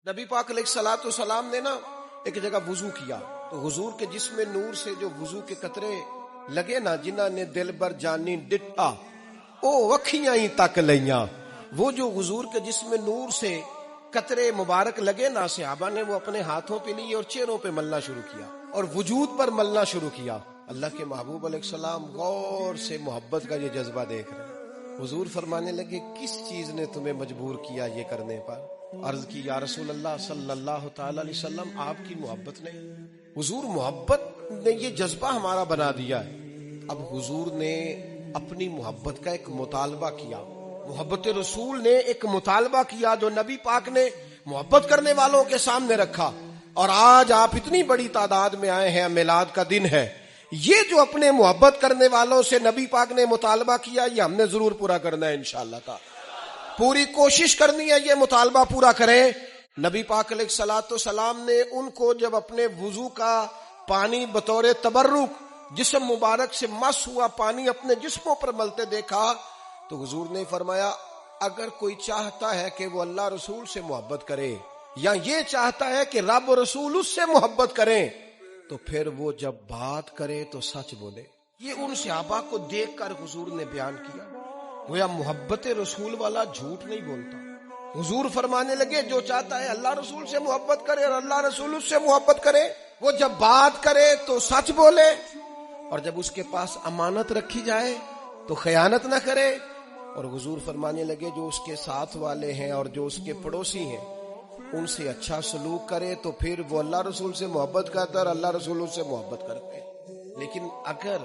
نبی پاک علیہ الصلوۃ والسلام نے نا ایک جگہ وضو کیا تو حضور کے جسم نور سے جو وضو کے قطرے لگے نا، جنہاں نے دل بر جانی ڈٹا او وکھیاں ہی تک لیاں. وہ جو حضور کے جسم نور سے قطرے مبارک لگے نا، صحابہ نے وہ اپنے ہاتھوں پہ لیے اور چہروں پہ ملنا شروع کیا اور وجود پر ملنا شروع کیا. اللہ کے محبوب علیہ السلام غور سے محبت کا یہ جذبہ دیکھ رہے ہیں. حضور فرمانے لگے کس چیز نے تمہیں مجبور کیا یہ کرنے پر؟ عرض کی یا رسول اللہ صلی اللہ تعالی علیہ وسلم، آپ کی محبت نے. حضور محبت نے یہ جذبہ ہمارا بنا دیا ہے. اب حضور نے اپنی محبت کا ایک مطالبہ کیا، محبت رسول نے ایک مطالبہ کیا جو نبی پاک نے محبت کرنے والوں کے سامنے رکھا. اور آج آپ اتنی بڑی تعداد میں آئے ہیں، میلاد کا دن ہے، یہ جو اپنے محبت کرنے والوں سے نبی پاک نے مطالبہ کیا، یہ ہم نے ضرور پورا کرنا ہے انشاءاللہ تعالی. پوری کوشش کرنی ہے یہ مطالبہ پورا کریں. نبی پاک علیہ الصلوۃ والسلام نے ان کو جب اپنے وضو کا پانی بطور تبرک جسم مبارک سے مس ہوا پانی اپنے جسموں پر ملتے دیکھا تو حضور نے فرمایا اگر کوئی چاہتا ہے کہ وہ اللہ رسول سے محبت کرے یا یہ چاہتا ہے کہ رب و رسول اس سے محبت کریں تو پھر وہ جب بات کرے تو سچ بولے. یہ ان صحابہ کو دیکھ کر حضور نے بیان کیا. گویا محبت رسول والا جھوٹ نہیں بولتا. حضور فرمانے لگے جو چاہتا ہے اللہ رسول سے محبت کرے اور اللہ رسول اس سے محبت کرے، وہ جب بات کرے تو سچ بولے اور جب اس کے پاس امانت رکھی جائے تو خیانت نہ کرے. اور حضور فرمانے لگے جو اس کے ساتھ والے ہیں اور جو اس کے پڑوسی ہیں ان سے اچھا سلوک کرے تو پھر وہ اللہ رسول سے محبت کرتا ہے اور اللہ رسول اس سے محبت کرتے ہیں. لیکن اگر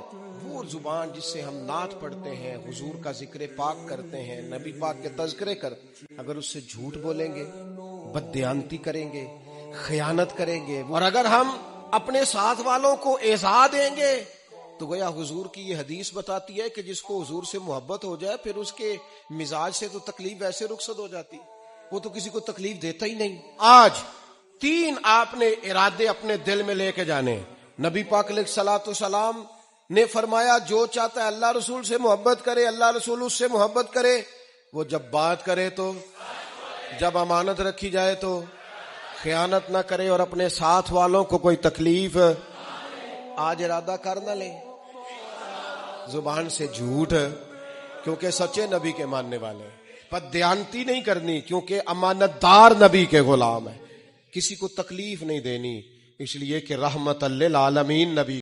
وہ زبان جس سے ہم نعت پڑھتے ہیں، حضور کا ذکر پاک کرتے ہیں، نبی پاک کے تذکرے کرتے ہیں، اگر اس سے جھوٹ بولیں گے، بددیانتی کریں گے، خیانت کریں گے، اور اگر ہم اپنے ساتھ والوں کو ایذا دیں گے تو گویا حضور کی یہ حدیث بتاتی ہے کہ جس کو حضور سے محبت ہو جائے پھر اس کے مزاج سے تو تکلیف ویسے رخصت ہو جاتی، وہ تو کسی کو تکلیف دیتا ہی نہیں. آج 3 آپ نے ارادے اپنے دل میں لے کے جانے. نبی پاک علیہ الصلوۃ والسلام نے فرمایا جو چاہتا ہے اللہ رسول سے محبت کرے، اللہ رسول اس سے محبت کرے، وہ جب بات کرے تو، جب امانت رکھی جائے تو خیانت نہ کرے اور اپنے ساتھ والوں کو کوئی تکلیف. آج ارادہ کر نہ لیں زبان سے جھوٹ، کیونکہ سچے نبی کے ماننے والے. بددیانتی نہیں کرنی کیونکہ امانت دار نبی کے غلام ہے. کسی کو تکلیف نہیں دینی اس لیے کہ رحمت للعالمین نبی